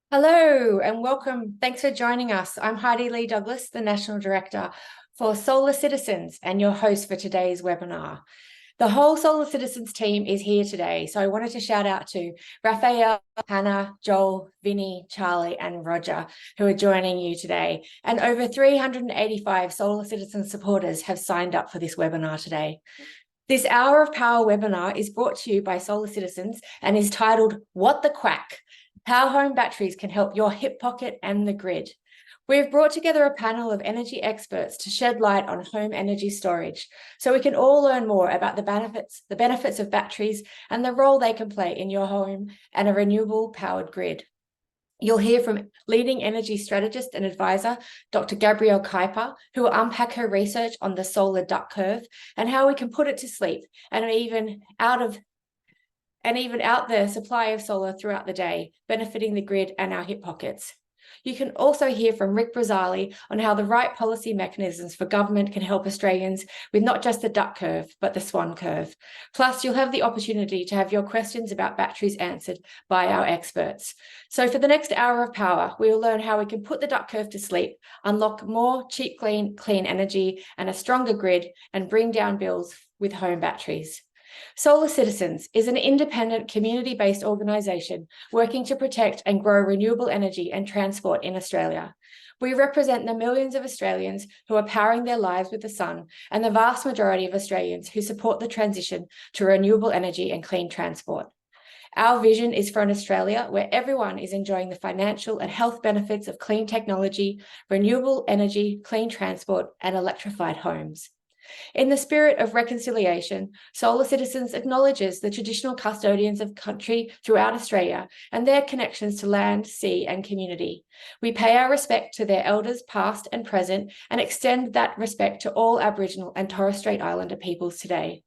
Hello and welcome. Thanks for joining us. I'm Heidi Lee Douglas, the National Director for Solar Citizens and your host for today's webinar. The whole Solar Citizens team is here today, so I wanted to shout out to Raphael, Hannah, Joel, Vinny, Charlie, and Roger, who are joining you today. And over 385 Solar Citizens supporters have signed up for this webinar today. This Hour of Power webinar is brought to you by Solar Citizens and is titled What the Quack? How home batteries can help your hip pocket and the grid. We've brought together a panel of energy experts to shed light on home energy storage so we can all learn more about the benefits of batteries and the role they can play in your home and a renewable powered grid. You'll hear from leading energy strategist and advisor, Dr. Gabrielle Kuiper, who will unpack her research on the solar duck curve and how we can put it to sleep and even out the supply of solar throughout the day, benefiting the grid and our hip pockets. You can also hear from Ric Brazzale on how the right policy mechanisms for government can help Australians with not just the duck curve, but the swan curve. Plus, you'll have the opportunity to have your questions about batteries answered by our experts. So for the next hour of power, we will learn how we can put the duck curve to sleep, unlock more cheap, clean energy and a stronger grid, and bring down bills with home batteries. Solar Citizens is an independent community-based organisation working to protect and grow renewable energy and transport in Australia. We represent the millions of Australians who are powering their lives with the sun and the vast majority of Australians who support the transition to renewable energy and clean transport. Our vision is for an Australia where everyone is enjoying the financial and health benefits of clean technology, renewable energy, clean transport, and electrified homes. In the spirit of reconciliation, Solar Citizens acknowledges the traditional custodians of country throughout Australia and their connections to land, sea, and community. We pay our respect to their elders past and present and extend that respect to all Aboriginal and Torres Strait Islander peoples today.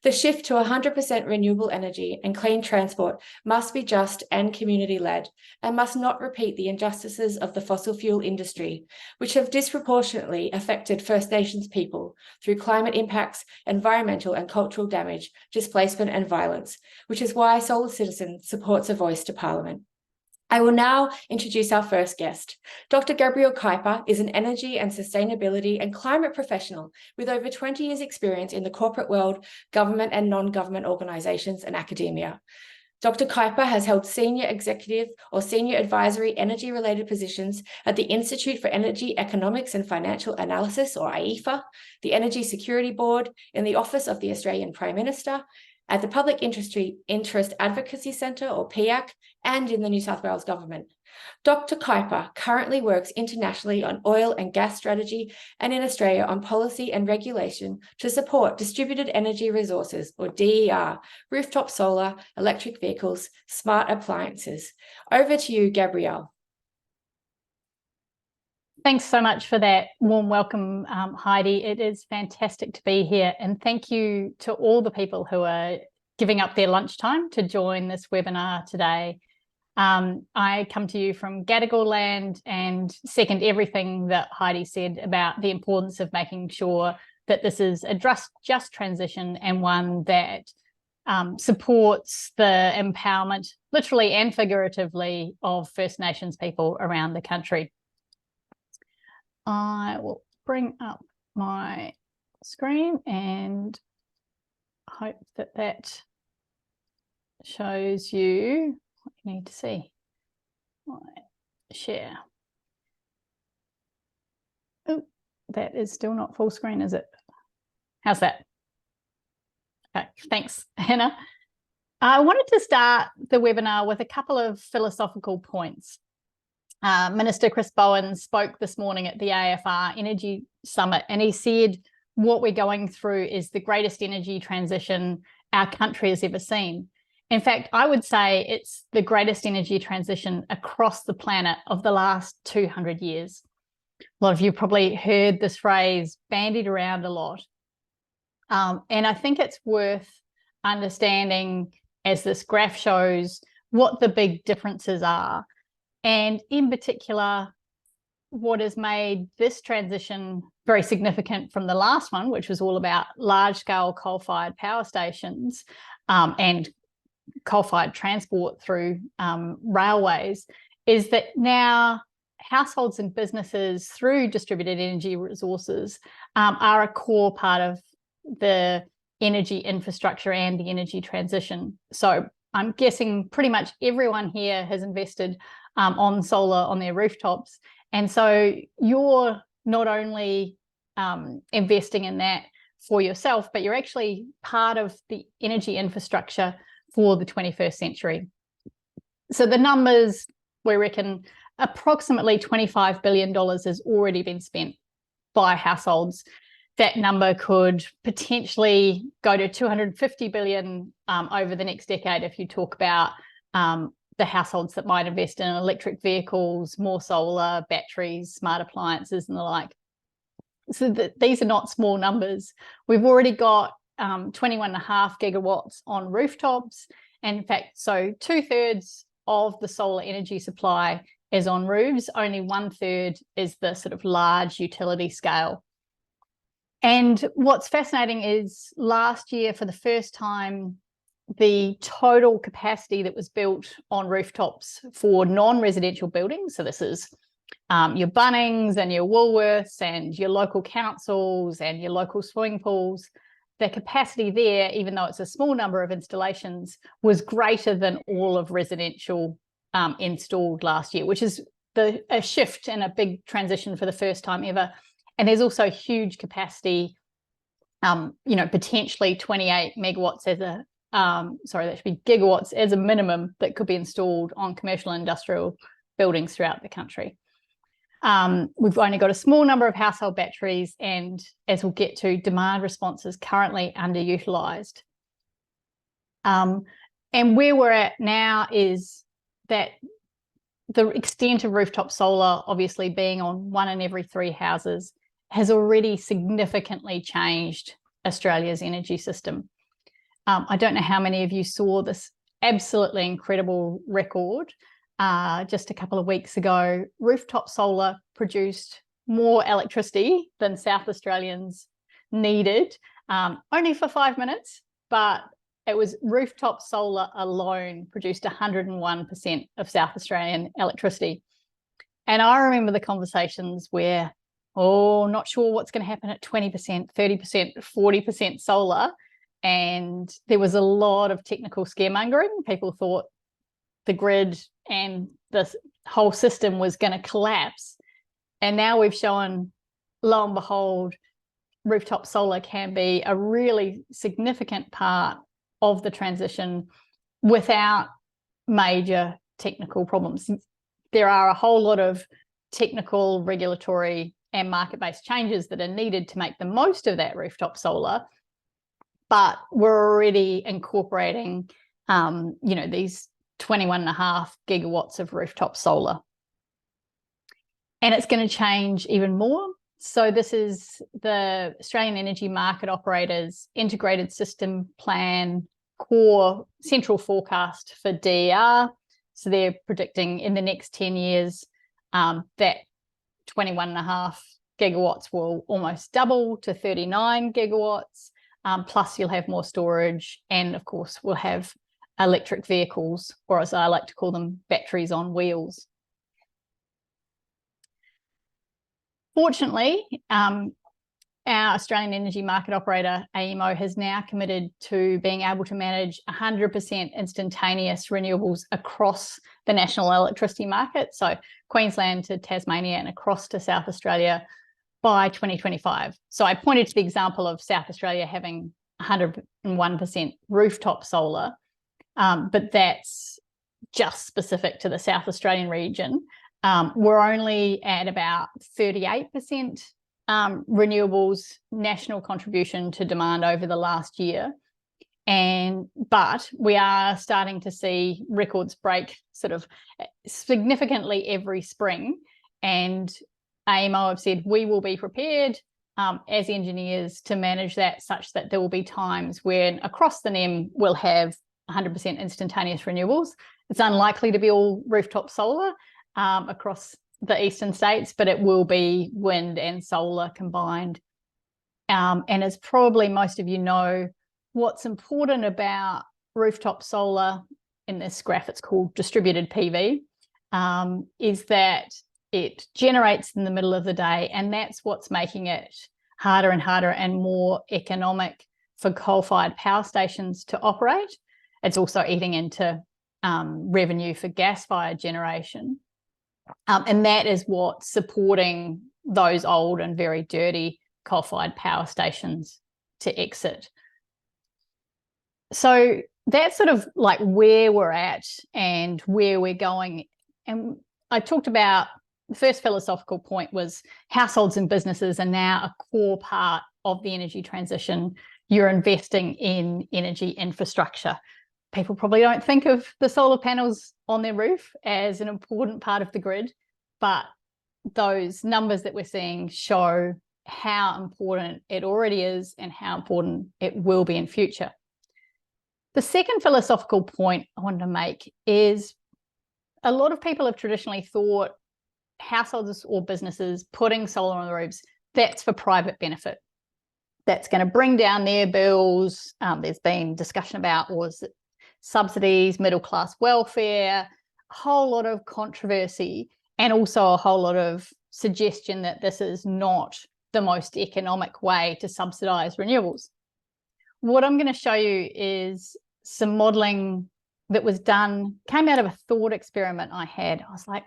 The shift to 100% renewable energy and clean transport must be just and community-led and must not repeat the injustices of the fossil fuel industry, which have disproportionately affected First Nations people through climate impacts, environmental and cultural damage, displacement and violence, which is why Solar Citizen supports a voice to Parliament. I will now introduce our first guest. Dr. Gabrielle Kuiper is an energy and sustainability and climate professional with over 20 years' experience in the corporate world, government and non-government organisations and academia. Dr. Kuiper has held senior executive or senior advisory energy-related positions at the Institute for Energy Economics and Financial Analysis, or IEFA, the Energy Security Board, in the Office of the Australian Prime Minister, at the Public Interest Advocacy Centre, or PIAC, and in the New South Wales Government. Dr. Kuiper currently works internationally on oil and gas strategy and in Australia on policy and regulation to support distributed energy resources, or DER, rooftop solar, electric vehicles, smart appliances. Over to you, Gabrielle. Thanks so much for that warm welcome, Heidi. It is fantastic to be here. And thank you to all the people who are giving up their lunchtime to join this webinar today. I come to you from Gadigal land and second everything that Heidi said about the importance of making sure that this is a just transition and one that supports the empowerment, literally and figuratively, of First Nations people around the country. I will bring up my screen and hope that that shows you what you need to see. Share. Oh, that is still not full screen, is it? How's that? Okay, thanks, Hannah. I wanted to start the webinar with a couple of philosophical points. Minister Chris Bowen spoke this morning at the AFR Energy Summit, and he said what we're going through is the greatest energy transition our country has ever seen. In fact, I would say it's the greatest energy transition across the planet of the last 200 years. A lot of you probably heard this phrase bandied around a lot. And I think it's worth understanding, as this graph shows, what the big differences are. And in particular, what has made this transition very significant from the last one, which was all about large-scale coal-fired power stations and coal-fired transport through railways, is that now households and businesses through distributed energy resources are a core part of the energy infrastructure and the energy transition. So I'm guessing pretty much everyone here has invested on solar on their rooftops. And so you're not only investing in that for yourself, but you're actually part of the energy infrastructure for the 21st century. So the numbers, we reckon approximately $25 billion has already been spent by households. That number could potentially go to 250 billion over the next decade if you talk about the households that might invest in electric vehicles, more solar, batteries, smart appliances and the like. So these are not small numbers. We've already got 21.5 gigawatts on rooftops. And in fact, so 2/3 of the solar energy supply is on roofs, only 1/3 is the sort of large utility scale. And what's fascinating is last year, for the first time, the total capacity that was built on rooftops for non-residential buildings, so this is your Bunnings and your Woolworths and your local councils and your local swimming pools, the capacity there, even though it's a small number of installations, was greater than all of residential installed last year, which is a shift and a big transition for the first time ever. And there's also huge capacity, potentially 28 megawatts as a, that should be gigawatts as a minimum that could be installed on commercial and industrial buildings throughout the country. We've only got a small number of household batteries, and as we'll get to, demand response is currently underutilised. And where we're at now is that the extent of rooftop solar, obviously being on 1 in every 3 houses, has already significantly changed Australia's energy system. I don't know how many of you saw this absolutely incredible record. Just a couple of weeks ago, rooftop solar produced more electricity than South Australians needed, only for 5 minutes, but it was rooftop solar alone produced 101% of South Australian electricity. And I remember the conversations where, not sure what's going to happen at 20%, 30%, 40% solar. And there was a lot of technical scaremongering. People thought the grid and the whole system was going to collapse. And now we've shown, lo and behold, rooftop solar can be a really significant part of the transition without major technical problems. There are a whole lot of technical, regulatory and market-based changes that are needed to make the most of that rooftop solar, but we're already incorporating these 21.5 gigawatts of rooftop solar. And it's going to change even more. So this is the Australian Energy Market Operator's Integrated System Plan core central forecast for DER. So they're predicting in the next 10 years that 21.5 gigawatts will almost double to 39 gigawatts. Plus you'll have more storage, and of course we'll have electric vehicles, or as I like to call them, batteries on wheels. Fortunately, our Australian Energy Market Operator, AEMO, has now committed to being able to manage 100% instantaneous renewables across the national electricity market, so Queensland to Tasmania and across to South Australia by 2025. So I pointed to the example of South Australia having 101% rooftop solar, but that's just specific to the South Australian region. We're only at about 38% renewables national contribution to demand over the last year. But we are starting to see records break sort of significantly every spring. And AEMO have said we will be prepared as engineers to manage that, such that there will be times when across the NEM we'll have 100% instantaneous renewables. It's unlikely to be all rooftop solar across the eastern states, but it will be wind and solar combined. And as probably most of you know, what's important about rooftop solar, in this graph it's called distributed PV, is that it generates in the middle of the day, and that's what's making it harder and harder and more economic for coal-fired power stations to operate. It's also eating into revenue for gas-fired generation. And that is what's supporting those old and very dirty coal-fired power stations to exit. So that's sort of like where we're at and where we're going. And I talked about the first philosophical point was households and businesses are now a core part of the energy transition. You're investing in energy infrastructure. People probably don't think of the solar panels on their roof as an important part of the grid, but those numbers that we're seeing show how important it already is and how important it will be in future. The second philosophical point I wanted to make is a lot of people have traditionally thought households or businesses putting solar on the roofs, that's for private benefit. That's going to bring down their bills. There's been discussion about was it subsidies, middle class welfare, a whole lot of controversy, and also a whole lot of suggestion that this is not the most economic way to subsidise renewables. What I'm going to show you is some modelling that was done, came out of a thought experiment I had. I was like,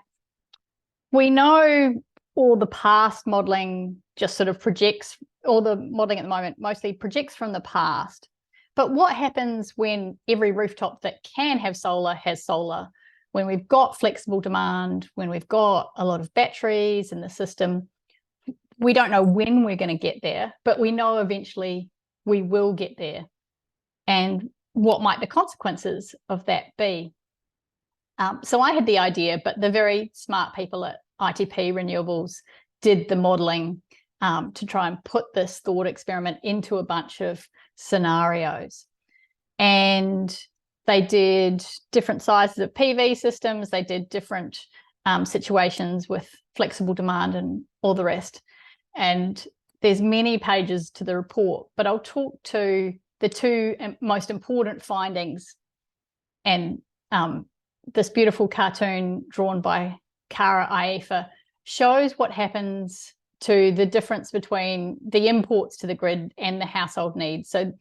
we know all the past modelling just sort of projects, all the modelling at the moment mostly projects from the past. But what happens when every rooftop that can have solar has solar? When we've got flexible demand, when we've got a lot of batteries in the system, we don't know when we're going to get there, but we know eventually we will get there. And what might the consequences of that be? So I had the idea, but the very smart people at ITP Renewables did the modelling to try and put this thought experiment into a bunch of scenarios. And they did different sizes of PV systems. They did different situations with flexible demand and all the rest. And there's many pages to the report, but I'll talk to the two most important findings. And this beautiful cartoon drawn by Kara Aifa shows what happens to the difference between the imports to the grid and the household needs. So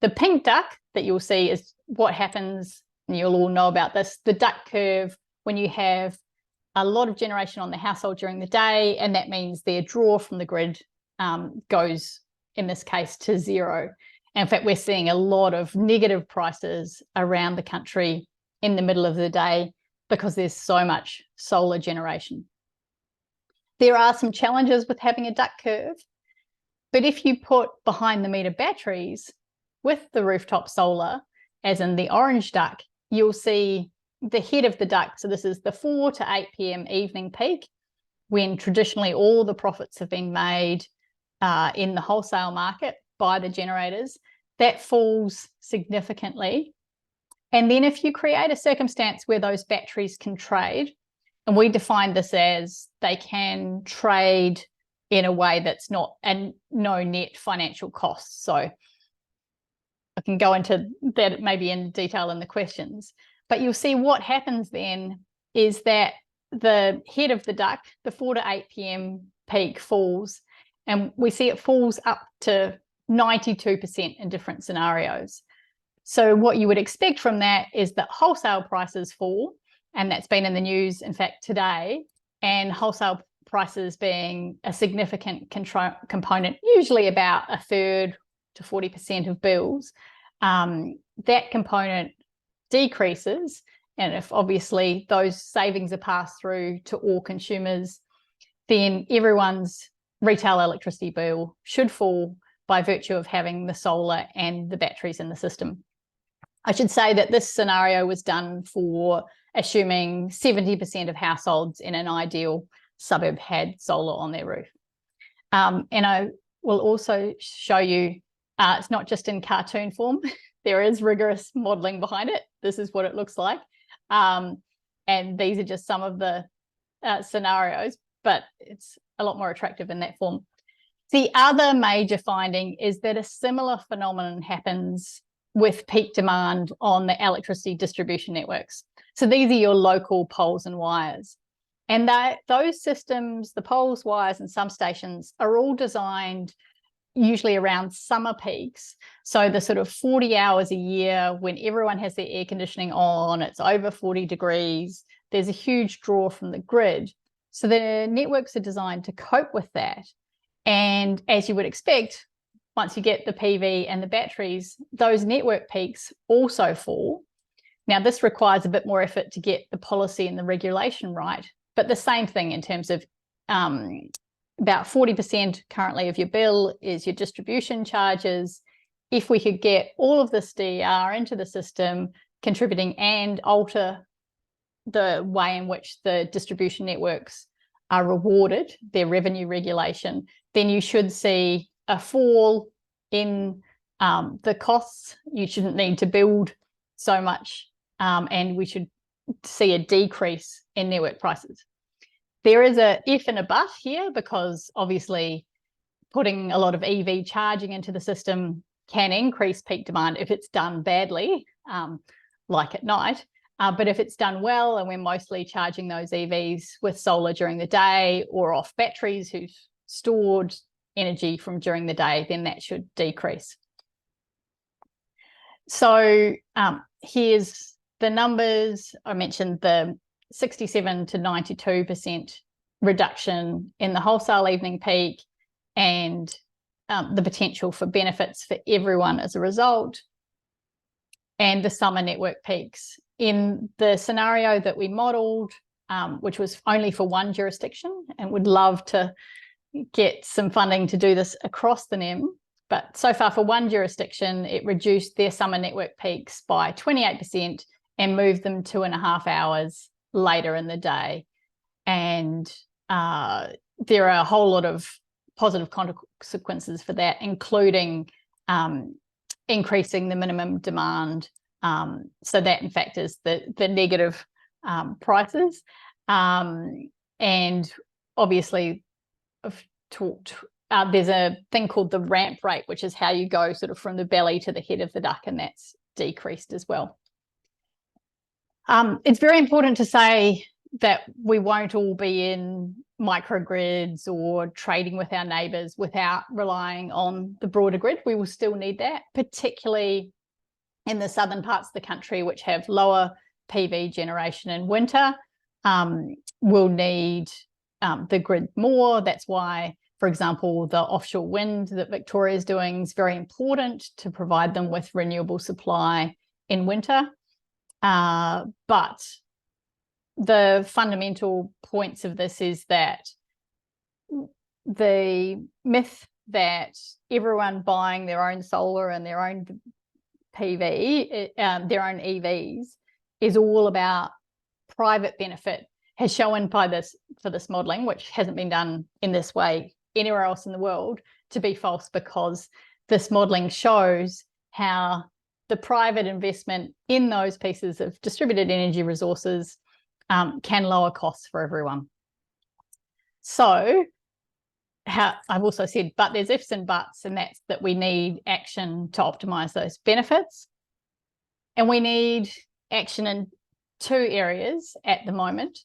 the pink duck that you'll see is what happens, and you'll all know about this, the duck curve when you have a lot of generation on the household during the day, and that means their draw from the grid goes, in this case, to zero. And in fact, we're seeing a lot of negative prices around the country in the middle of the day because there's so much solar generation. There are some challenges with having a duck curve, but if you put behind the meter batteries with the rooftop solar, as in the orange duck, you'll see the head of the duck. So this is the 4 to 8 p.m. evening peak, when traditionally all the profits have been made in the wholesale market by the generators. That falls significantly. And then if you create a circumstance where those batteries can trade, and we define this as they can trade in a way that's not, and no net financial costs. So I can go into that maybe in detail in the questions, but you'll see what happens then is that the head of the duck, the 4 to 8 p.m. peak falls, and we see it falls up to 92% in different scenarios. So what you would expect from that is that wholesale prices fall, and that's been in the news, in fact, today, and wholesale prices being a significant component, usually about a third to 40% of bills, that component decreases. And if obviously those savings are passed through to all consumers, then everyone's retail electricity bill should fall by virtue of having the solar and the batteries in the system. I should say that this scenario was done for assuming 70% of households in an ideal suburb had solar on their roof. And I will also show you, it's not just in cartoon form, there is rigorous modelling behind it. This is what it looks like. And these are just some of the scenarios, but it's a lot more attractive in that form. The other major finding is that a similar phenomenon happens with peak demand on the electricity distribution networks. So these are your local poles and wires. And those systems, the poles, wires, and substations are all designed usually around summer peaks. So the sort of 40 hours a year when everyone has their air conditioning on, it's over 40 degrees, there's a huge draw from the grid. So the networks are designed to cope with that. And as you would expect, once you get the PV and the batteries, those network peaks also fall. Now, this requires a bit more effort to get the policy and the regulation right, but the same thing in terms of about 40% currently of your bill is your distribution charges. If we could get all of this DER into the system, contributing and alter the way in which the distribution networks are rewarded, their revenue regulation, then you should see a fall in the costs. You shouldn't need to build so much, and we should see a decrease in network prices. There is a if and a but here, because obviously putting a lot of EV charging into the system can increase peak demand if it's done badly, like at night. But if it's done well, and we're mostly charging those EVs with solar during the day or off batteries who've stored energy from during the day, then that should decrease. So here's the numbers. I mentioned the 67 to 92% reduction in the wholesale evening peak, and the potential for benefits for everyone as a result, and the summer network peaks. In the scenario that we modelled, which was only for one jurisdiction, and would love to get some funding to do this across the NEM, but so far for one jurisdiction, it reduced their summer network peaks by 28% and moved them 2.5 hours later in the day. And there are a whole lot of positive consequences for that, including increasing the minimum demand. So that in fact is the negative prices. And obviously I've talked, there's a thing called the ramp rate, which is how you go sort of from the belly to the head of the duck, and that's decreased as well. It's very important to say that we won't all be in microgrids or trading with our neighbours without relying on the broader grid. We will still need that, particularly in the southern parts of the country, which have lower PV generation in winter. We'll need the grid more. That's why, for example, the offshore wind that Victoria is doing is very important to provide them with renewable supply in winter. But the fundamental points of this is that the myth that everyone buying their own solar and their own PV, their own EVs, is all about private benefit, has shown by this, for this modelling, which hasn't been done in this way anywhere else in the world, to be false, because this modelling shows how the private investment in those pieces of distributed energy resources can lower costs for everyone. So I've also said, but there's ifs and buts, and that's that we need action to optimise those benefits. And we need action in two areas at the moment.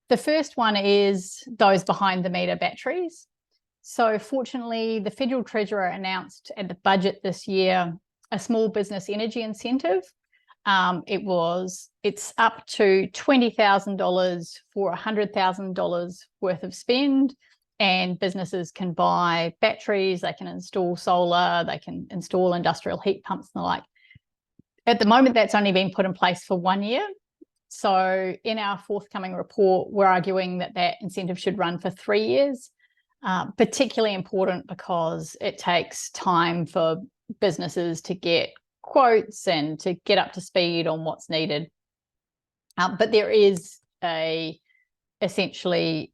The first one is those behind the meter batteries. So fortunately, the Federal Treasurer announced at the budget this year a small business energy incentive. It's up to $20,000 for $100,000 worth of spend, and businesses can buy batteries, they can install solar, they can install industrial heat pumps and the like. At the moment, that's only been put in place for 1 year. So in our forthcoming report, we're arguing that that incentive should run for 3 years, particularly important because it takes time for businesses to get quotes and to get up to speed on what's needed. But there is essentially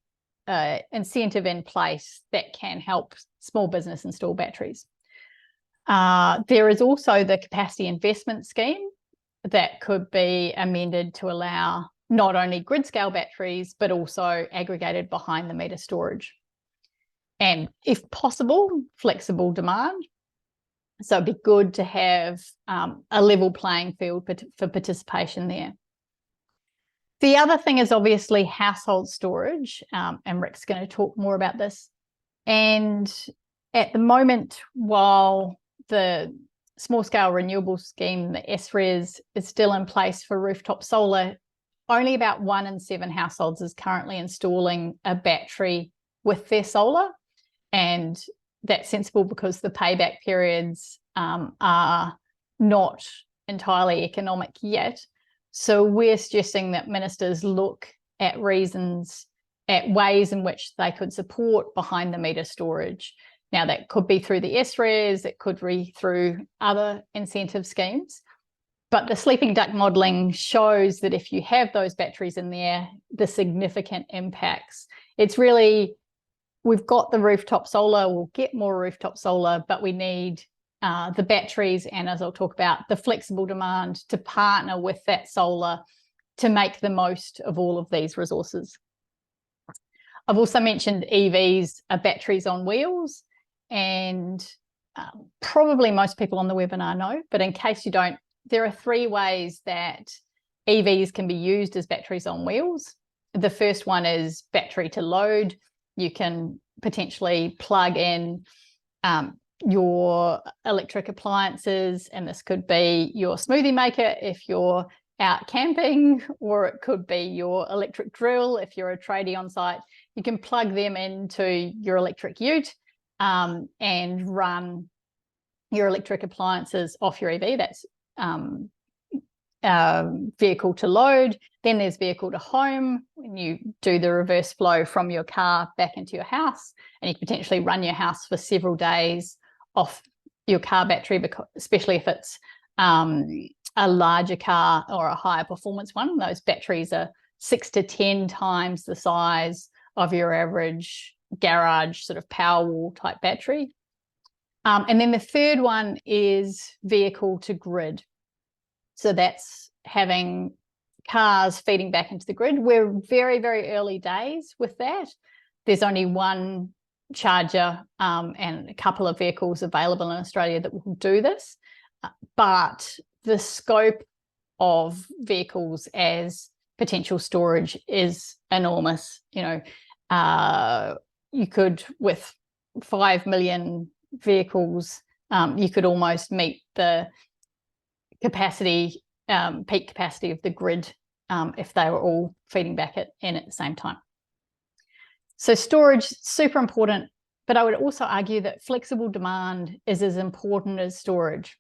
incentive in place that can help small business install batteries. There is also the capacity investment scheme that could be amended to allow not only grid scale batteries, but also aggregated behind the meter storage. And if possible, flexible demand. So it'd be good to have a level playing field for participation there. The other thing is obviously household storage, and Ric's going to talk more about this. And at the moment, while the small-scale renewable scheme, the SRES, is still in place for rooftop solar, only about 1 in 7 households is currently installing a battery with their solar. And that's sensible because the payback periods are not entirely economic yet. So we're suggesting that ministers look at ways in which they could support behind the meter storage. Now, that could be through the SRES, it could be through other incentive schemes. But the sleeping duck modelling shows that if you have those batteries in there, the significant impacts. It's really, we've got the rooftop solar, we'll get more rooftop solar, but we need the batteries, and as I'll talk about, the flexible demand to partner with that solar to make the most of all of these resources. I've also mentioned EVs are batteries on wheels, and probably most people on the webinar know, but in case you don't, there are 3 ways that EVs can be used as batteries on wheels. The first one is battery to load. You can potentially plug in your electric appliances, and this could be your smoothie maker if you're out camping, or it could be your electric drill if you're a tradie on site. You can plug them into your electric ute and run your electric appliances off your EV. That's vehicle to load. Then there's vehicle to home, when you do the reverse flow from your car back into your house, and you can potentially run your house for several days off your car battery, because especially if it's a larger car or a higher performance one. Those batteries are 6 to 10 times the size of your average garage sort of Powerwall type battery. And then the third one is vehicle to grid. So that's having cars feeding back into the grid. We're very, very early days with that. There's only one charger and a couple of vehicles available in Australia that will do this. But the scope of vehicles as potential storage is enormous. You know, you could, with 5 million vehicles, you could almost meet the capacity, peak capacity of the grid if they were all feeding back in at the same time. So storage, super important, but I would also argue that flexible demand is as important as storage.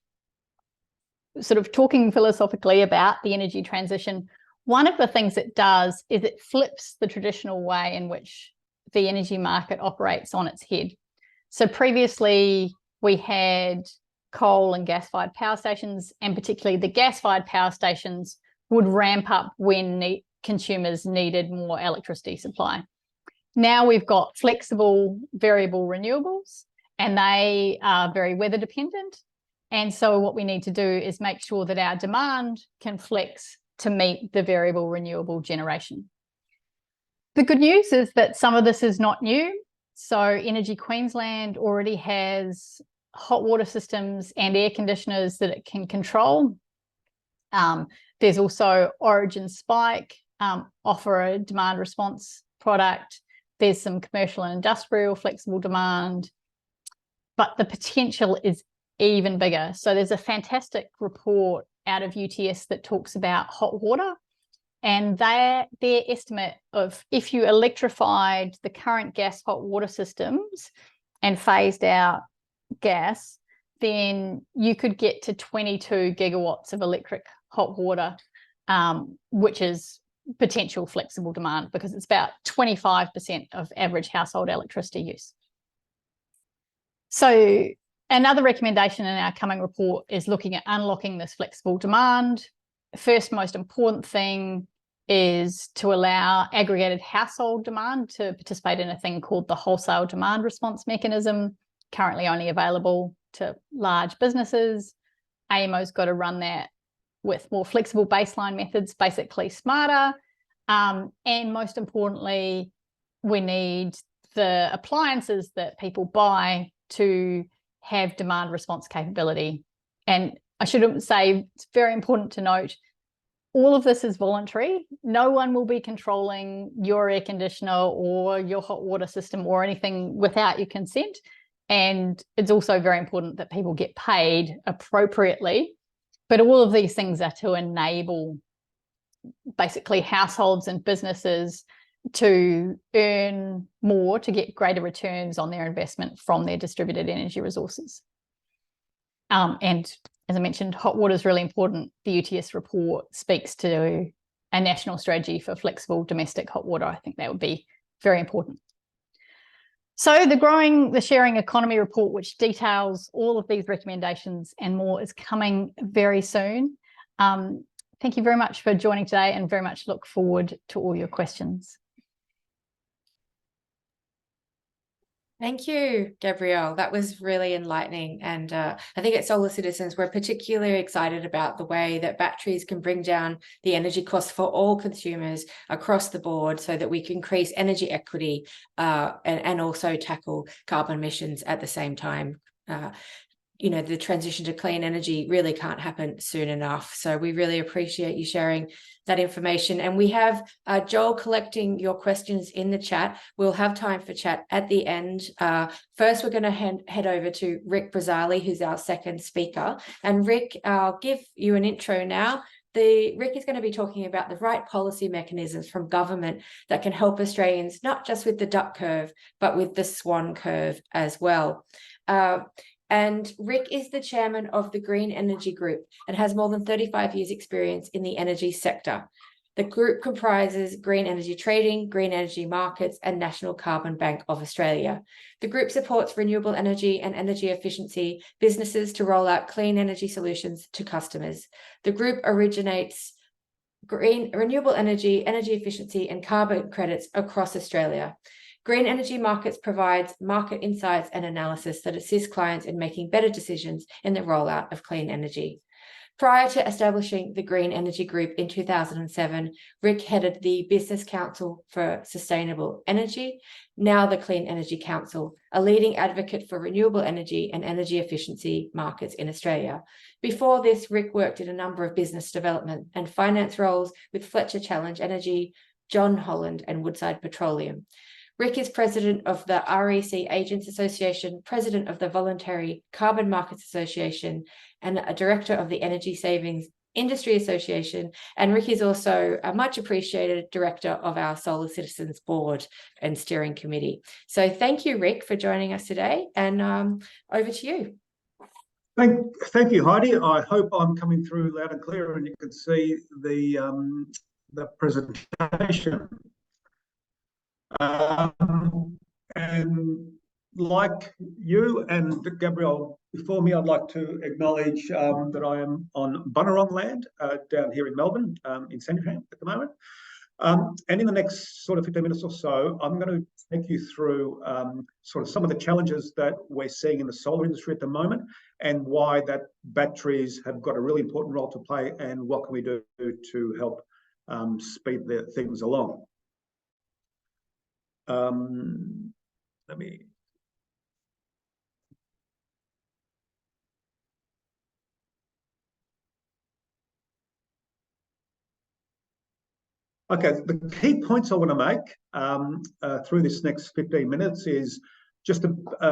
Sort of talking philosophically about the energy transition, one of the things it does is it flips the traditional way in which the energy market operates on its head. So previously we had coal and gas-fired power stations, and particularly the gas-fired power stations would ramp up when consumers needed more electricity supply. Now we've got flexible variable renewables, and they are very weather dependent. And so what we need to do is make sure that our demand can flex to meet the variable renewable generation. The good news is that some of this is not new. So Energy Queensland already has hot water systems and air conditioners that it can control. There's also Origin Spike, offer a demand response product. There's some commercial and industrial flexible demand, but the potential is even bigger. So there's a fantastic report out of UTS that talks about hot water, and their estimate of if you electrified the current gas hot water systems and phased out gas, then you could get to 22 gigawatts of electric hot water, which is potential flexible demand, because it's about 25% of average household electricity use. So another recommendation in our coming report is looking at unlocking this flexible demand. First most important thing is to allow aggregated household demand to participate in a thing called the wholesale demand response mechanism, currently only available to large businesses. AEMO's got to run that with more flexible baseline methods, basically smarter. And most importantly, we need the appliances that people buy to have demand response capability. And I should say, it's very important to note, all of this is voluntary. No one will be controlling your air conditioner or your hot water system or anything without your consent. And it's also very important that people get paid appropriately. But all of these things are to enable basically households and businesses to earn more, to get greater returns on their investment from their distributed energy resources. And as I mentioned, hot water is really important. The UTS report speaks to a national strategy for flexible domestic hot water. I think that would be very important. So the sharing economy report, which details all of these recommendations and more, is coming very soon. Thank you very much for joining today, and very much look forward to all your questions. Thank you, Gabrielle. That was really enlightening. And I think at Solar Citizens, we're particularly excited about the way that batteries can bring down the energy costs for all consumers across the board, so that we can increase energy equity and also tackle carbon emissions at the same time. You know, the transition to clean energy really can't happen soon enough. So we really appreciate you sharing that information. And we have Joel collecting your questions in the chat. We'll have time for chat at the end. First, we're going to head over to Ric Brazzale, who's our second speaker. And Ric, I'll give you an intro now. Ric is going to be talking about the right policy mechanisms from government that can help Australians, not just with the duck curve, but with the swan curve as well. And Ric is the chairman of the Green Energy Group and has more than 35 years' experience in the energy sector. The group comprises green energy trading, green energy markets, and National Carbon Bank of Australia. The group supports renewable energy and energy efficiency businesses to roll out clean energy solutions to customers. The group originates renewable energy efficiency, and carbon credits across Australia. Green Energy Markets provides market insights and analysis that assist clients in making better decisions in the rollout of clean energy. Prior to establishing the Green Energy Group in 2007, Ric headed the Business Council for Sustainable Energy, now the Clean Energy Council, a leading advocate for renewable energy and energy efficiency markets in Australia. Before this, Ric worked in a number of business development and finance roles with Fletcher Challenge Energy, John Holland, and Woodside Petroleum. Ric is president of the REC Agents Association, president of the Voluntary Carbon Markets Association, and a director of the Energy Savings Industry Association. And Ric is also a much appreciated director of our Solar Citizens board and steering committee. So thank you, Ric, for joining us today, and over to you. Thank you, Heidi. I hope I'm coming through loud and clear and you can see the presentation. And like you and Gabrielle before me, I'd like to acknowledge that I am on Bunurong land down here in Melbourne, in Sandringham at the moment. And in the next sort of 15 minutes or so, I'm going to take you through sort of some of the challenges that we're seeing in the solar industry at the moment, and why that batteries have got a really important role to play, and what can we do to help speed things along. Let me. Okay, the key points I want to make through this next 15 minutes is just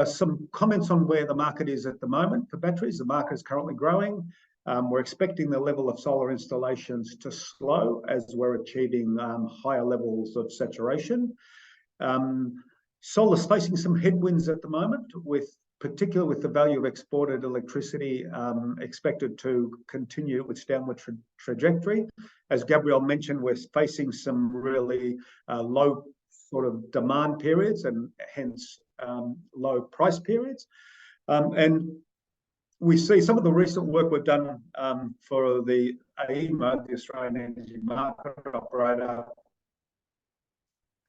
some comments on where the market is at the moment for batteries. The market is currently growing. We're expecting the level of solar installations to slow as we're achieving higher levels of saturation. Solar's facing some headwinds at the moment, particularly with the value of exported electricity expected to continue its downward trajectory. As Gabrielle mentioned, we're facing some really low sort of demand periods, and hence low price periods. And we see some of the recent work we've done for the AEMO, the Australian Energy Market Operator,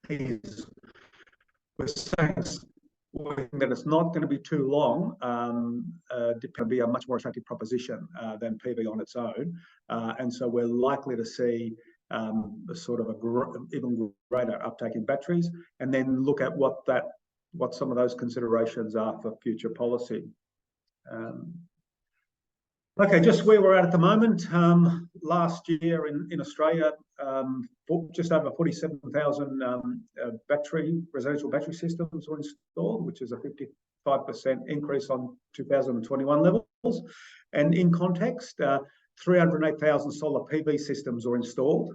is we're saying that it's not going to be too long to be a much more attractive proposition than PV on its own. And so we're likely to see a sort of even greater uptake in batteries, and then look at what some of those considerations are for future policy. Okay, just where we're at the moment. Last year in Australia, just over 47,000 residential battery systems were installed, which is a 55% increase on 2021 levels. And in context, 308,000 solar PV systems were installed,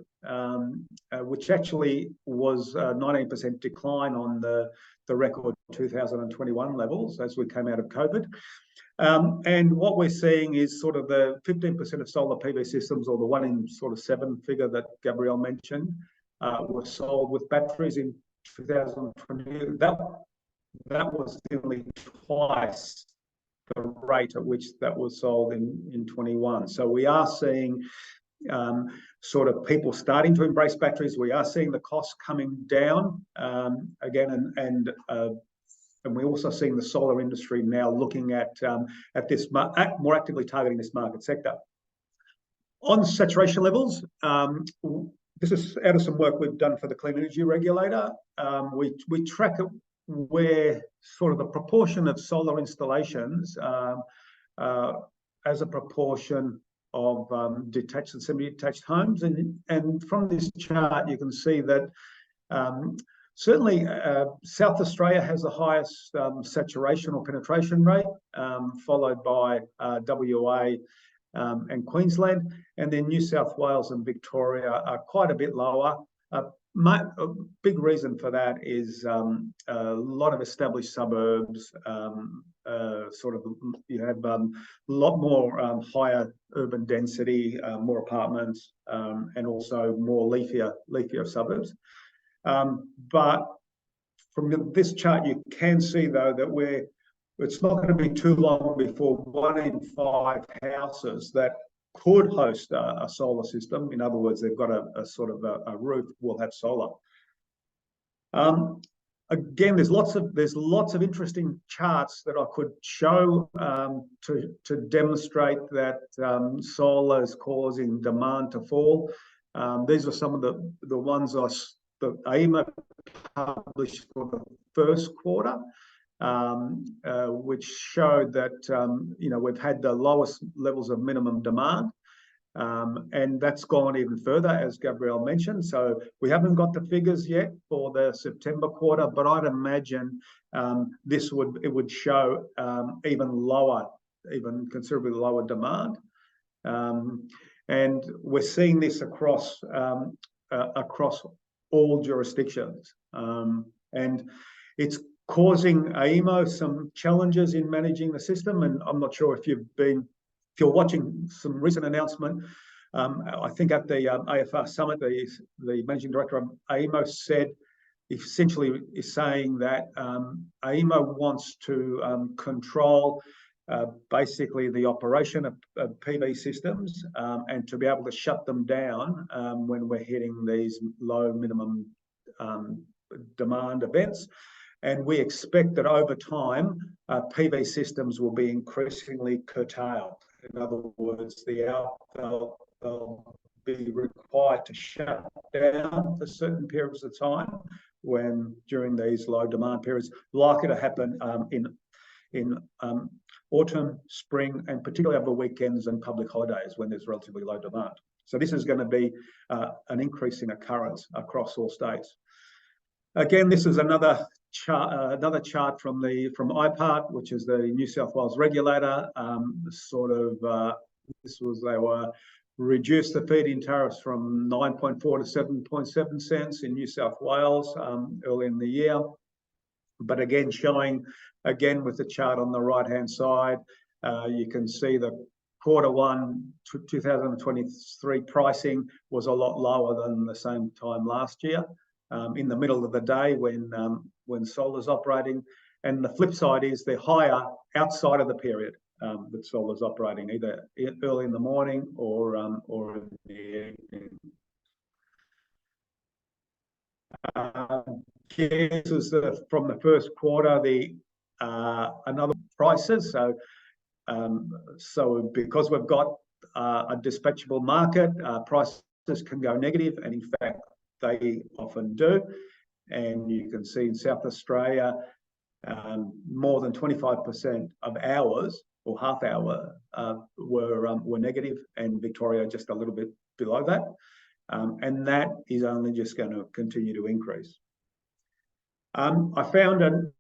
which actually was a 19% decline on the record 2021 levels as we came out of COVID. And what we're seeing is sort of the 15% of solar PV systems, or the 1 in sort of 7 figure that Gabrielle mentioned, were sold with batteries in 2020. That was nearly twice the rate at which that was sold in 21. So we are seeing sort of people starting to embrace batteries. We are seeing the costs coming down again, and we're also seeing the solar industry now looking at this more actively targeting this market sector. On saturation levels, this is out of some work we've done for the Clean Energy Regulator. We track it where sort of the proportion of solar installations as a proportion of detached and semi-detached homes, and from this chart you can see that certainly South Australia has the highest saturation or penetration rate, followed by WA and Queensland, and then New South Wales and Victoria are quite a bit lower. A big reason for that is a lot of established suburbs, sort of you have a lot more higher urban density, more apartments, and also more leafier suburbs. But from this chart, you can see though that it's not going to be too long before 1 in 5 houses that could host a solar system, in other words, they've got a sort of a roof, will have solar. Again, there's lots of interesting charts that I could show to demonstrate that solar is causing demand to fall. These are some of the ones that AEMO published for the first quarter, which showed that we've had the lowest levels of minimum demand, and that's gone even further, as Gabrielle mentioned. So we haven't got the figures yet for the September quarter, but I'd imagine it would show even considerably lower demand, and we're seeing this across all jurisdictions, and it's causing AEMO some challenges in managing the system. And I'm not sure if you're watching some recent announcement. I think at the AFR summit, the managing director of AEMO essentially is saying that AEMO wants to control basically the operation of PV systems and to be able to shut them down when we're hitting these low minimum demand events. And we expect that over time, PV systems will be increasingly curtailed. In other words, they'll be required to shut down for certain periods of time during these low demand periods, likely to happen in autumn, spring, and particularly over weekends and public holidays when there's relatively low demand. So this is going to be an increasing occurrence across all states. Again, this is another chart from IPART, which is the New South Wales regulator. They were reduced the feed-in tariffs from 9.4 to 7.7 cents in New South Wales early in the year. But again, showing with the chart on the right-hand side, you can see that Q1 2023 pricing was a lot lower than the same time last year, in the middle of the day when solar's operating. And the flip side is they're higher outside of the period that solar's operating, either early in the morning or in the evening. This is from the first quarter, another prices. So because we've got a dispatchable market, prices can go negative, and in fact they often do. And you can see in South Australia, more than 25% of hours or half hour were negative, and Victoria just a little bit below that. And that is only just going to continue to increase. I found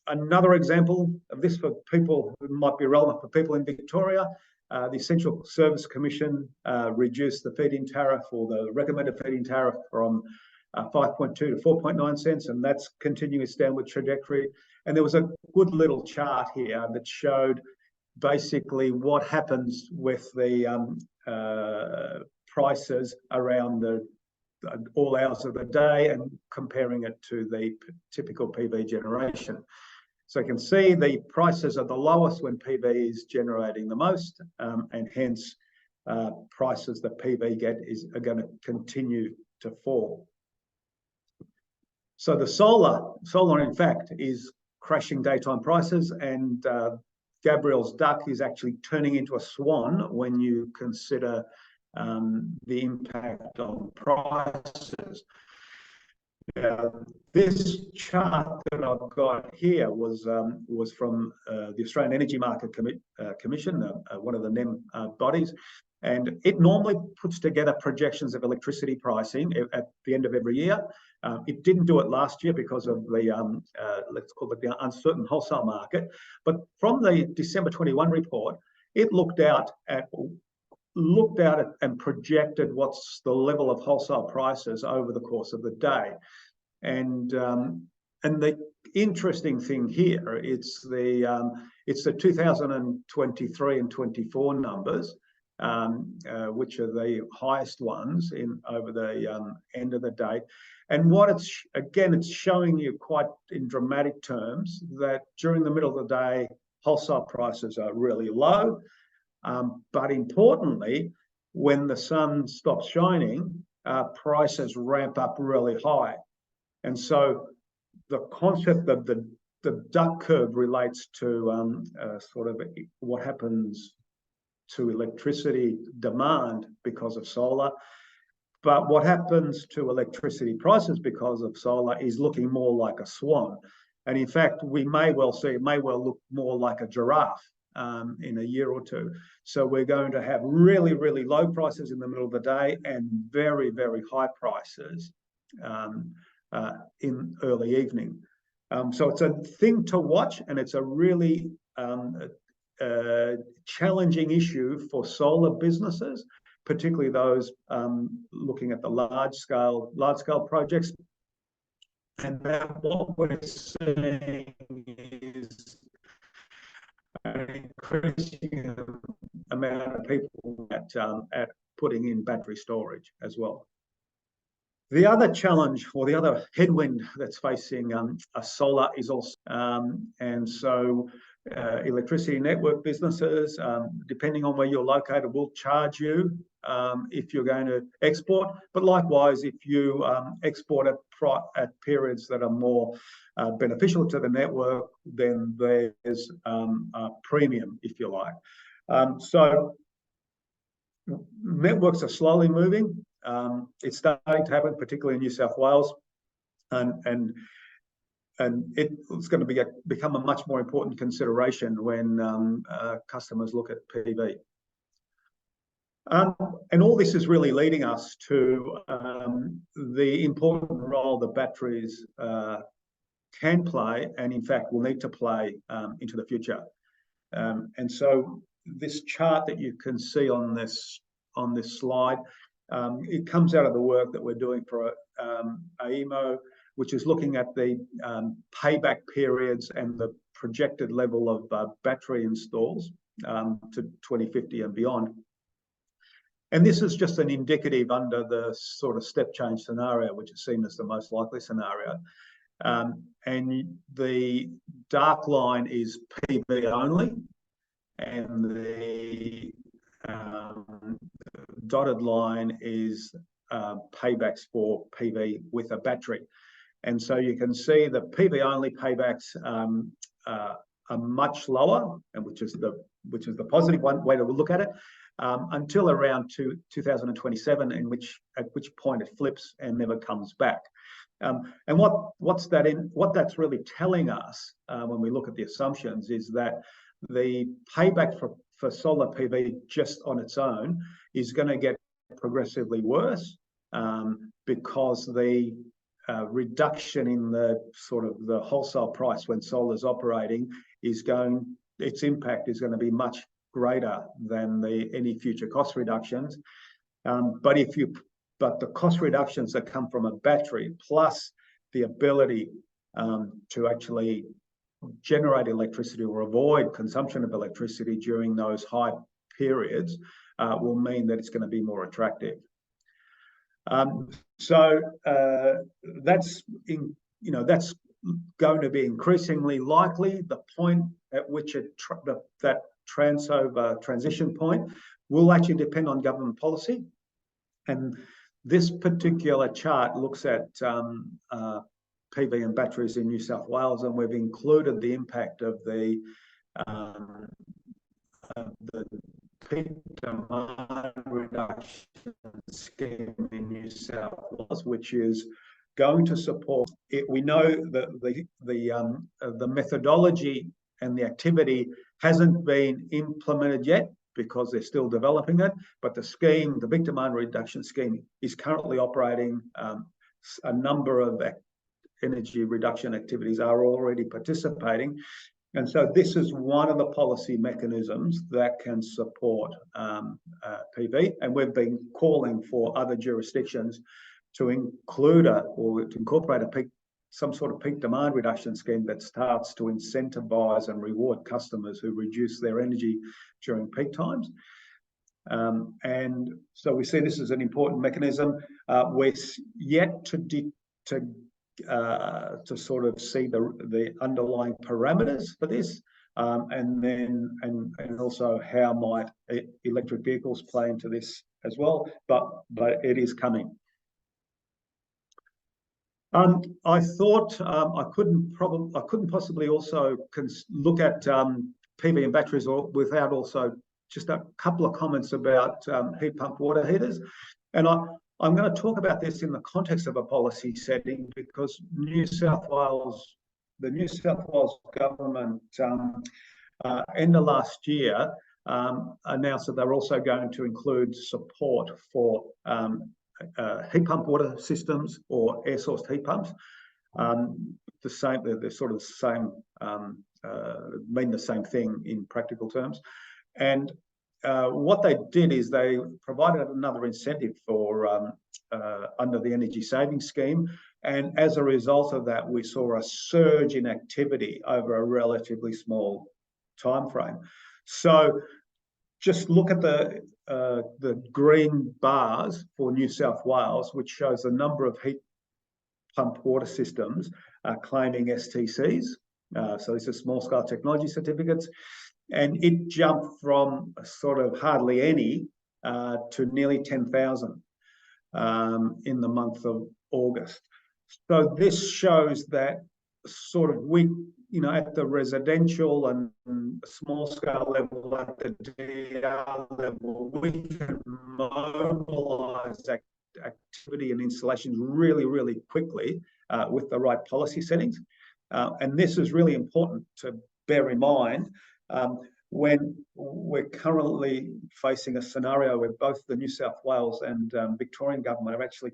another example of this for people who might be relevant for people in Victoria. The Essential Service Commission reduced the feed-in tariff, or the recommended feed-in tariff, from 5.2 to 4.9 cents, and that's continuing its downward trajectory. And there was a good little chart here that showed basically what happens with the prices around all hours of the day, and comparing it to the typical PV generation. So you can see the prices are the lowest when PV is generating the most, and hence prices that PV get are going to continue to fall. So the solar in fact is crashing daytime prices, and Gabrielle's duck is actually turning into a swan when you consider the impact on prices. This chart that I've got here was from the Australian Energy Market Commission, one of the NEM bodies, and it normally puts together projections of electricity pricing at the end of every year. It didn't do it last year because of the let's call it the uncertain wholesale market. But from the December 21 report, it looked out at and projected what's the level of wholesale prices over the course of the day. And the interesting thing here, it's the 2023 and 24 numbers, which are the highest ones over the end of the day. And what it's showing you quite in dramatic terms that during the middle of the day, wholesale prices are really low. But importantly, when the sun stops shining, prices ramp up really high. And so the concept of the duck curve relates to sort of what happens to electricity demand because of solar. But what happens to electricity prices because of solar is looking more like a swan. And in fact, we may well see, it may well look more like a giraffe in a year or two. So we're going to have really, really low prices in the middle of the day and very, very high prices in early evening. So it's a thing to watch, and it's a really challenging issue for solar businesses, particularly those looking at the large scale projects. And that what we're seeing is an increasing amount of people at putting in battery storage as well. The other challenge, or the other headwind that's facing solar is also, and so electricity network businesses, depending on where you're located, will charge you if you're going to export. But likewise, if you export at periods that are more beneficial to the network, then there's a premium, if you like. So networks are slowly moving. It's starting to happen, particularly in New South Wales, and it's going to become a much more important consideration when customers look at PV. And all this is really leading us to the important role that batteries can play, and in fact will need to play into the future. And so this chart that you can see on this slide, it comes out of the work that we're doing for AEMO, which is looking at the payback periods and the projected level of battery installs to 2050 and beyond. And this is just an indicative under the sort of step change scenario, which is seen as the most likely scenario. And the dark line is PV only, and the dotted line is paybacks for PV with a battery. And so you can see the PV only paybacks are much lower, and which is the positive way to look at it, until around 2027, at which point it flips and never comes back. And what that's really telling us when we look at the assumptions is that the payback for solar PV just on its own is going to get progressively worse, because the reduction in the sort of the wholesale price when solar is operating its impact is going to be much greater than any future cost reductions. But the cost reductions that come from a battery, plus the ability to actually generate electricity or avoid consumption of electricity during those high periods, will mean that it's going to be more attractive. So that's going to be increasingly likely. The point at which that transition point will actually depend on government policy. And this particular chart looks at PV and batteries in New South Wales, and we've included the impact of the peak demand reduction scheme in New South Wales, which is going to support it. We know that the methodology and the activity hasn't been implemented yet because they're still developing it, but the scheme, the big demand reduction scheme, is currently operating. A number of energy reduction activities are already participating. And so this is one of the policy mechanisms that can support PV. And we've been calling for other jurisdictions to include or to incorporate some sort of peak demand reduction scheme that starts to incentivize and reward customers who reduce their energy during peak times. And so we see this as an important mechanism. We're yet to sort of see the underlying parameters for this, and also how might electric vehicles play into this as well. But it is coming. I thought I couldn't possibly also look at PV and batteries without also just a couple of comments about heat pump water heaters. And I'm going to talk about this in the context of a policy setting, because the New South Wales government end of last year announced that they're also going to include support for heat pump water systems or air source heat pumps. They're sort of the same, mean the same thing in practical terms. And what they did is they provided another incentive for under the energy savings scheme, and as a result of that, we saw a surge in activity over a relatively small time frame. So just look at the green bars for New South Wales, which shows the number of heat pump water systems claiming STCs. So these are small scale technology certificates. And it jumped from sort of hardly any to nearly 10,000 in the month of August. So this shows that sort of at the residential and small scale level, at the DR level, we can mobilise activity and installations really, really quickly with the right policy settings. And this is really important to bear in mind when we're currently facing a scenario where both the New South Wales and Victorian government are actually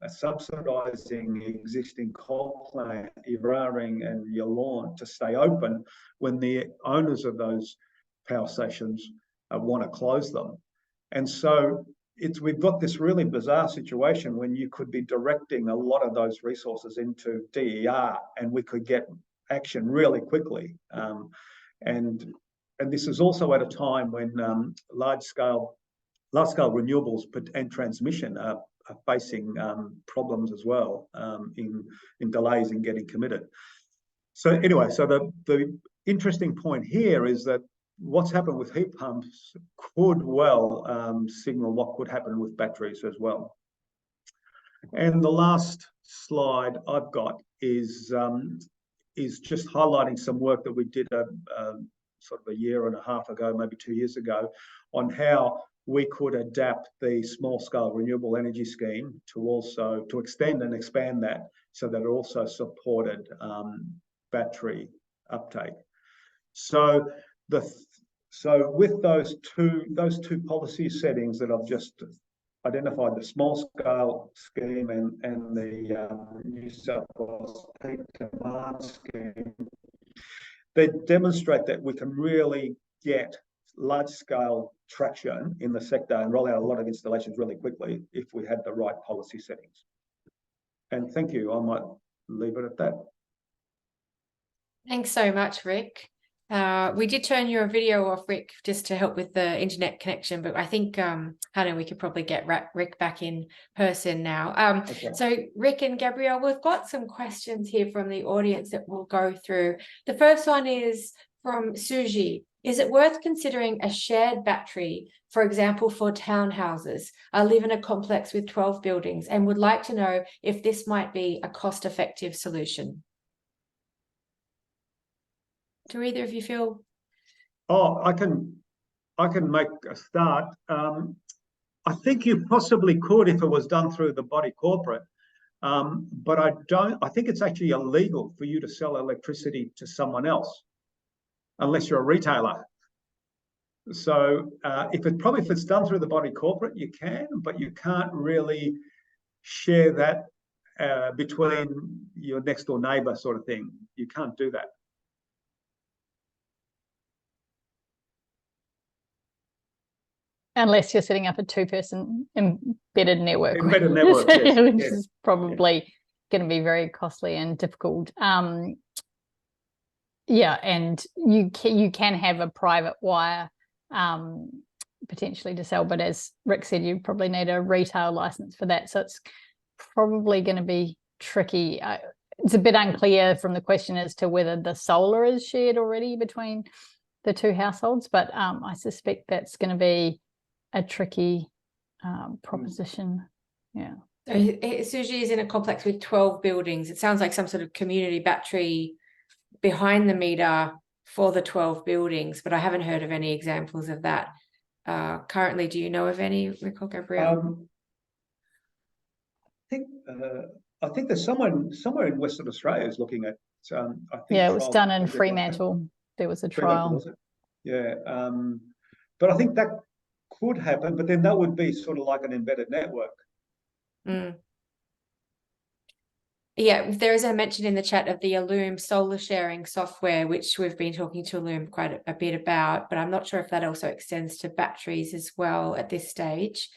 subsidising existing coal plant, Eraring and Yallourn, to stay open when the owners of those power stations want to close them. And so we've got this really bizarre situation when you could be directing a lot of those resources into DER and we could get action really quickly. And this is also at a time when large-scale renewables and transmission are facing problems as well in delays in getting committed. So anyway, so the interesting point here is that what's happened with heat pumps could well signal what could happen with batteries as well. And the last slide I've got is just highlighting some work that we did sort of a year and a half ago, maybe 2 years ago, on how we could adapt the small scale renewable energy scheme to extend and expand that so that it also supported battery uptake. So So with those two policy settings that I've just identified, the small scale scheme and the New South Wales peak demand scheme, they demonstrate that we can really get large scale traction in the sector and roll out a lot of installations really quickly if we had the right policy settings. And thank you. I might leave it at that. Thanks so much, Ric. We did turn your video off, Ric, just to help with the internet connection, but I think, Hannah, we could probably get Ric back in person now. Okay. So Ric and Gabrielle, we've got some questions here from the audience that we'll go through. The first one is from Suji. Is it worth considering a shared battery, for example, for townhouses? I live in a complex with 12 buildings and would like to know if this might be a cost-effective solution. Do either of you feel? Oh, I can make a start. I think you possibly could if it was done through the body corporate, but I think it's actually illegal for you to sell electricity to someone else unless you're a retailer. So if it's done through the body corporate, you can, but you can't really share that between your next door neighbor sort of thing. You can't do that. Unless you're setting up a two-person embedded network. Embedded network, yes, which yes, is probably going to be very costly and difficult. Yeah, and you can have a private wire potentially to sell, but as Ric said, you probably need a retail license for that. So it's probably going to be tricky. It's a bit unclear from the question as to whether the solar is shared already between the two households, but I suspect that's going to be a tricky proposition. Yeah. So Suji is in a complex with 12 buildings. It sounds like some sort of community battery behind the meter for the 12 buildings, but I haven't heard of any examples of that currently. Do you know of any, Ric or Gabrielle? I think there's somewhere in Western Australia is looking at. I think yeah, it was done in Fremantle. There was a trial. Was it? Yeah, but I think that could happen, but then that would be sort of like an embedded network. Mm. Yeah, there is a mention in the chat of the Illume solar sharing software, which we've been talking to Illume quite a bit about, but I'm not sure if that also extends to batteries as well at this stage.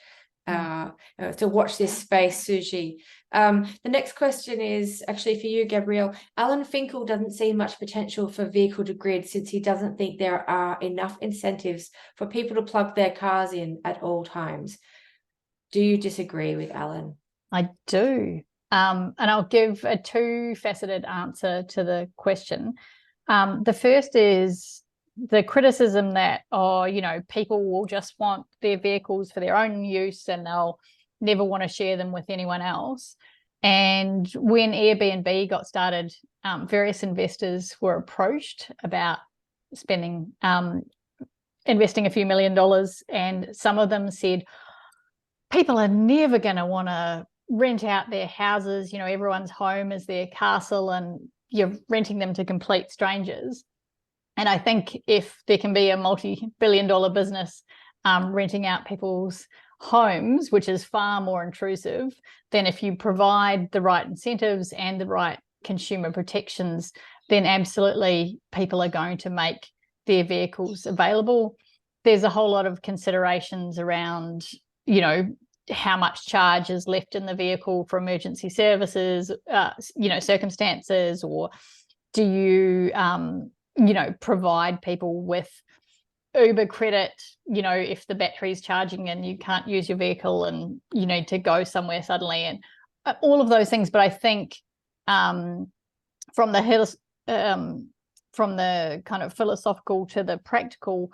To watch this space, Suji. The next question is actually for you, Gabrielle. Alan Finkel doesn't see much potential for vehicle to grid since he doesn't think there are enough incentives for people to plug their cars in at all times. Do you disagree with Alan? I do. And I'll give a two-faceted answer to the question. The first is the criticism that, people will just want their vehicles for their own use and they'll never want to share them with anyone else. And when Airbnb got started, various investors were approached about investing a few $1 million, and some of them said, people are never going to want to rent out their houses, everyone's home is their castle and you're renting them to complete strangers. And I think if there can be a multi-billion-dollar business renting out people's homes, which is far more intrusive, then if you provide the right incentives and the right consumer protections, then absolutely people are going to make their vehicles available. There's a whole lot of considerations around, how much charge is left in the vehicle for emergency services, circumstances, or do you, provide people with Uber credit, if the battery's charging and you can't use your vehicle and you need to go somewhere suddenly, and all of those things. But I think from the kind of philosophical to the practical,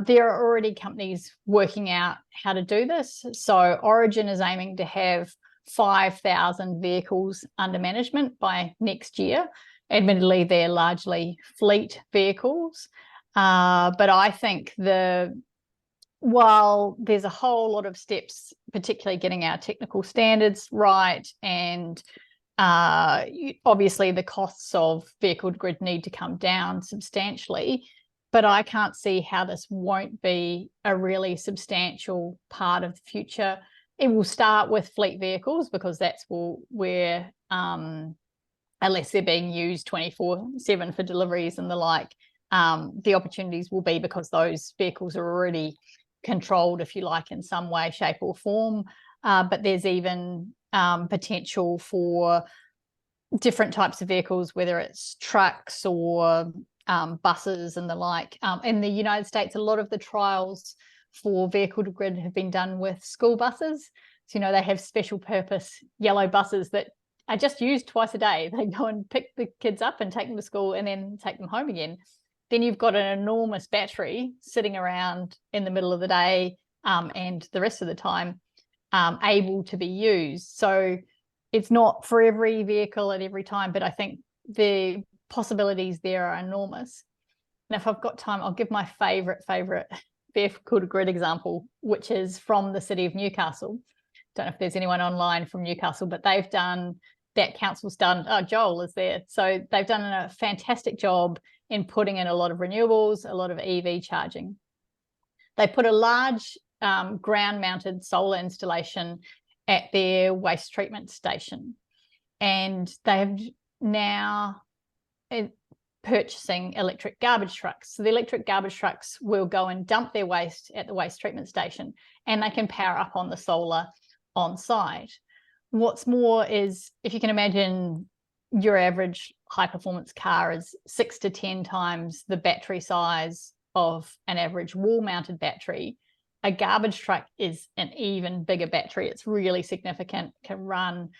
there are already companies working out how to do this. So Origin is aiming to have 5,000 vehicles under management by next year. Admittedly, they're largely fleet vehicles. But I think while there's a whole lot of steps, particularly getting our technical standards right, and obviously the costs of vehicle to grid need to come down substantially, but I can't see how this won't be a really substantial part of the future. It will start with fleet vehicles because that's where, unless they're being used 24/7 for deliveries and the like, the opportunities will be because those vehicles are already controlled, if you like, in some way, shape or form. But there's even potential for different types of vehicles, whether it's trucks or buses and the like. In the United States, a lot of the trials for vehicle to grid have been done with school buses. So, they have special purpose yellow buses that are just used twice a day. They go and pick the kids up and take them to school and then take them home again. Then you've got an enormous battery sitting around in the middle of the day and the rest of the time able to be used. So it's not for every vehicle at every time, but I think the possibilities there are enormous. And if I've got time, I'll give my favorite vehicle to grid example, which is from the city of Newcastle. Don't know if there's anyone online from Newcastle, but council's done, Joel is there. So they've done a fantastic job in putting in a lot of renewables, a lot of EV charging. They put a large ground-mounted solar installation at their waste treatment station, and they have now purchasing electric garbage trucks. So the electric garbage trucks will go and dump their waste at the waste treatment station, and they can power up on the solar on site. What's more is, if you can imagine, your average high performance car is 6 to 10 times the battery size of an average wall mounted battery. A garbage truck is an even bigger battery. It's really significant, can run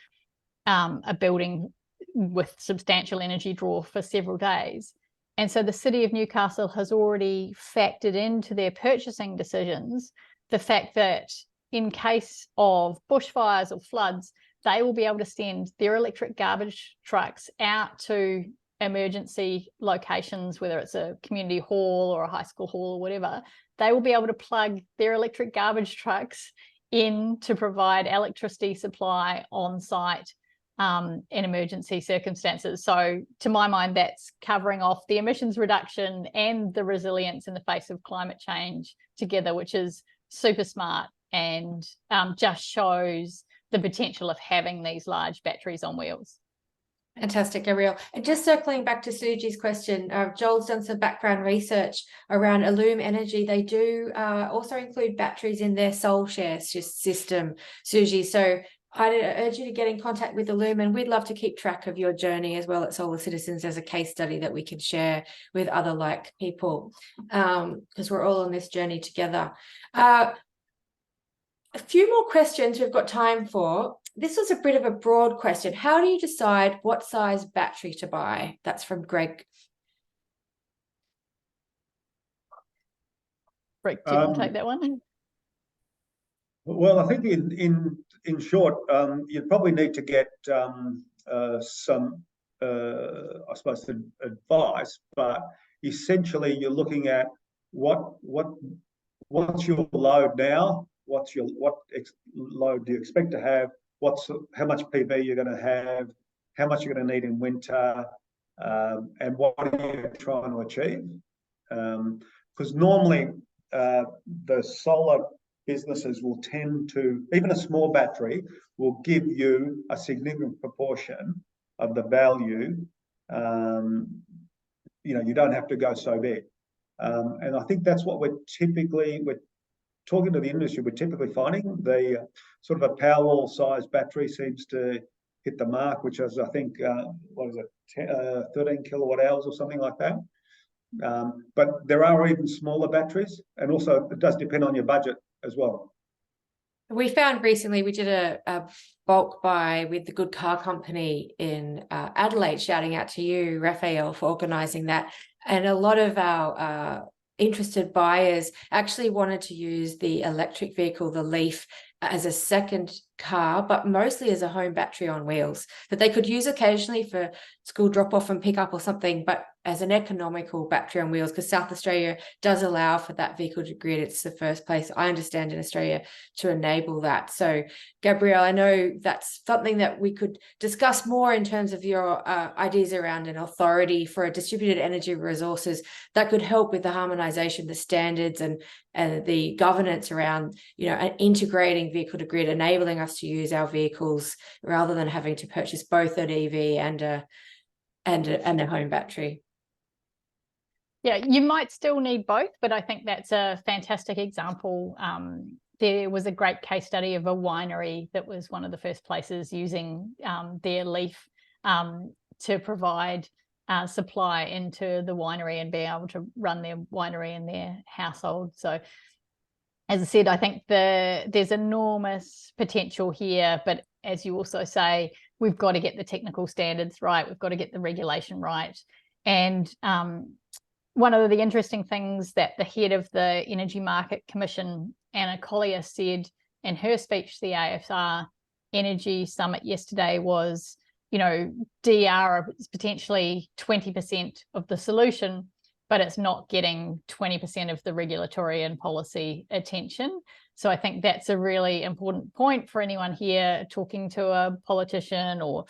a building with substantial energy draw for several days. And so the city of Newcastle has already factored into their purchasing decisions the fact that in case of bushfires or floods, they will be able to send their electric garbage trucks out to emergency locations, whether it's a community hall or a high school hall or whatever. They will be able to plug their electric garbage trucks in to provide electricity supply on site in emergency circumstances. So to my mind, that's covering off the emissions reduction and the resilience in the face of climate change together, which is super smart and just shows the potential of having these large batteries on wheels. Fantastic, Gabrielle. And just circling back to Suji's question, Joel's done some background research around Illume Energy. They do also include batteries in their SolShare system, Suji. So I urge you to get in contact with Illume, and we'd love to keep track of your journey as well at Solar Citizens as a case study that we can share with other like people, because we're all on this journey together. A few more questions we've got time for. This was a bit of a broad question. How do you decide what size battery to buy? That's from Greg. Rick, do you want to take that one? Well, I think in short, you probably need to get some, I suppose, advice. But essentially, you're looking at what's your load now. What load do you expect to have? How much PV you're going to have? How much you're going to need in winter? And what are you trying to achieve? Because normally the solar businesses will tend to, even a small battery will give you a significant proportion of the value. You don't have to go so big. And I think that's what we're talking to the industry, we're typically finding the sort of a Powerwall size battery seems to hit the mark, which is, I think, 13 kilowatt hours or something like that. But there are even smaller batteries, and also it does depend on your budget as well. We found recently, we did a bulk buy with the Good Car Company in Adelaide. Shouting out to you, Raphael, for organising that. And a lot of our interested buyers actually wanted to use the electric vehicle, the Leaf, as a second car, but mostly as a home battery on wheels that they could use occasionally for school drop off and pick up or something, but as an economical battery on wheels, because South Australia does allow for that vehicle to grid. It's the first place I understand in Australia to enable that. So Gabrielle, I know that's something that we could discuss more in terms of your ideas around an authority for a distributed energy resources that could help with the harmonization, the standards and the governance around, you know, integrating vehicle to grid, enabling us to use our vehicles rather than having to purchase both an EV and a home battery. Yeah, you might still need both, but I think that's a fantastic example. There was a great case study of a winery that was one of the first places using their leaf to provide supply into the winery and being able to run their winery in their household. So as I said, I think there's enormous potential here, but as you also say, we've got to get the technical standards right. We've got to get the regulation right. And one of the interesting things that the head of the Energy Market Commission, Anna Collier, said in her speech to the AFR Energy Summit yesterday was, you know, DR is potentially 20% of the solution, but it's not getting 20% of the regulatory and policy attention. So I think that's a really important point for anyone here talking to a politician or,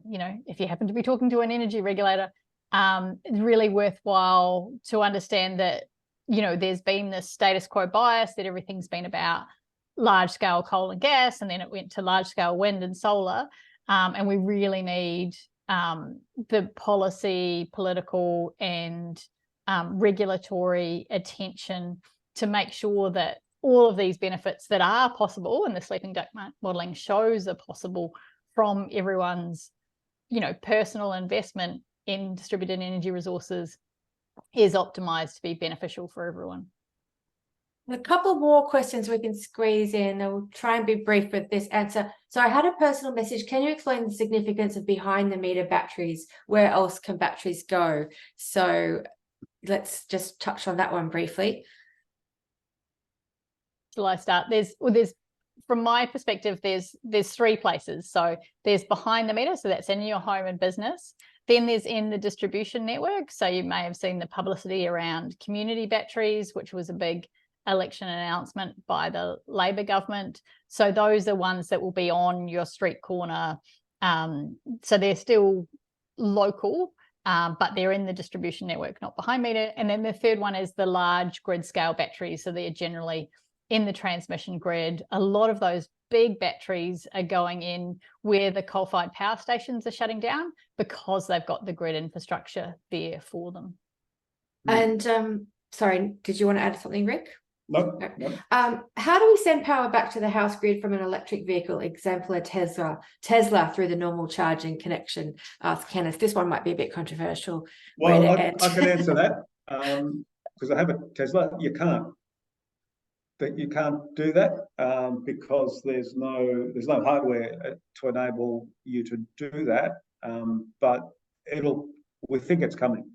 you know, if you happen to be talking to an energy regulator, it's really worthwhile to understand that, you know, there's been this status quo bias that everything's been about large scale coal and gas, and then it went to large scale wind and solar. And we really need the policy, political and regulatory attention to make sure that all of these benefits that are possible, and the sleeping duck modelling shows are possible from everyone's, you know, personal investment in distributed energy resources is optimized to be beneficial for everyone. A couple more questions we can squeeze in. I'll try and be brief with this answer. So I had a personal message. Can you explain the significance of behind the meter batteries? Where else can batteries go? So let's just touch on that one briefly. Shall I start? There's from my perspective, there's three places. So there's behind the meter, so that's in your home and business. Then there's in the distribution network. So you may have seen the publicity around community batteries, which was a big election announcement by the Labor government. So those are ones that will be on your street corner. So they're still local, but they're in the distribution network, not behind meter. And then the third one is the large grid scale batteries. So they're generally in the transmission grid. A lot of those big batteries are going in where the coal-fired power stations are shutting down because they've got the grid infrastructure there for them. And sorry, did you want to add something, Rick? No. How do we send power back to the house grid from an electric vehicle, example Tesla through the normal charging connection? Ask Kenneth. This one might be a bit controversial. Well, I can answer that because I have a Tesla. You can't do that because there's no hardware to enable you to do that. But we think it's coming.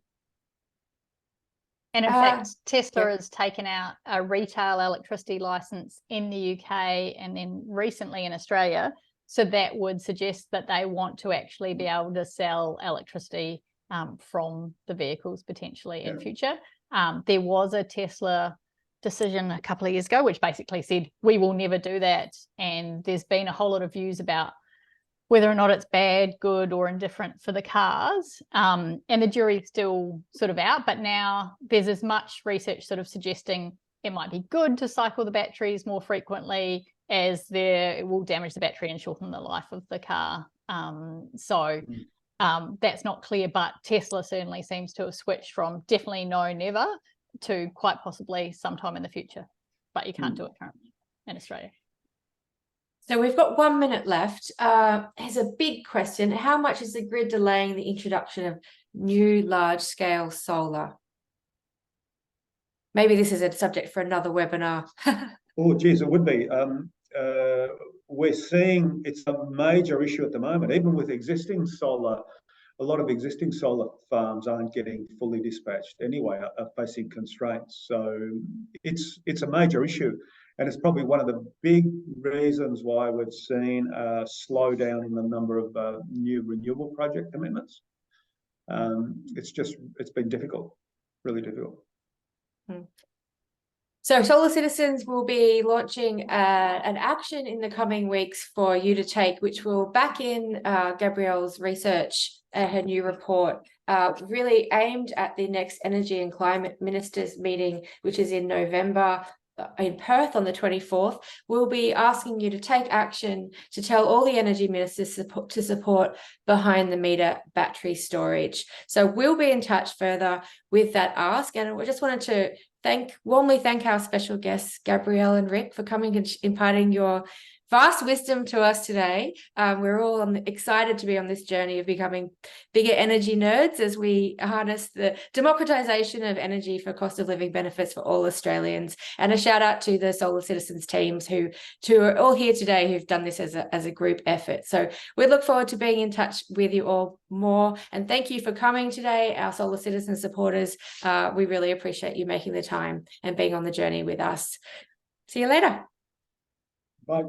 And in fact, Tesla has taken out a retail electricity license in the UK and then recently in Australia. So that would suggest that they want to actually be able to sell electricity from the vehicles potentially in future. There was a Tesla decision a couple of years ago, which basically said, we will never do that. And there's been a whole lot of views about whether or not it's bad, good, or indifferent for the cars. And the jury's still sort of out, but now there's as much research sort of suggesting it might be good to cycle the batteries more frequently as it will damage the battery and shorten the life of the car. That's not clear, but Tesla certainly seems to have switched from definitely no, never to quite possibly sometime in the future, but you can't do it currently in Australia. So we've got 1 minute left. Here's a big question. How much is the grid delaying the introduction of new large-scale solar? Maybe this is a subject for another webinar. Oh, geez, it would be. We're seeing it's a major issue at the moment, even with existing solar. A lot of existing solar farms aren't getting fully dispatched anyway, are facing constraints. So it's a major issue. And it's probably one of the big reasons why we've seen a slowdown in the number of new renewable project commitments. It's been difficult, really difficult. So Solar Citizens will be launching an action in the coming weeks for you to take, which will back in Gabrielle's research, her new report, really aimed at the next Energy and Climate Ministers meeting, which is in November in Perth on the 24th. We'll be asking you to take action to tell all the energy ministers to support behind the meter battery storage. So we'll be in touch further with that ask, and we just wanted to warmly thank our special guests, Gabrielle and Ric, for coming and imparting your vast wisdom to us today. We're all excited to be on this journey of becoming bigger energy nerds as we harness the democratization of energy for cost of living benefits for all Australians. And a shout out to the Solar Citizens teams who are all here today, who've done this as a group effort. So we look forward to being in touch with you all more. And thank you for coming today, our Solar Citizen supporters. We really appreciate you making the time and being on the journey with us. See you later. Bye.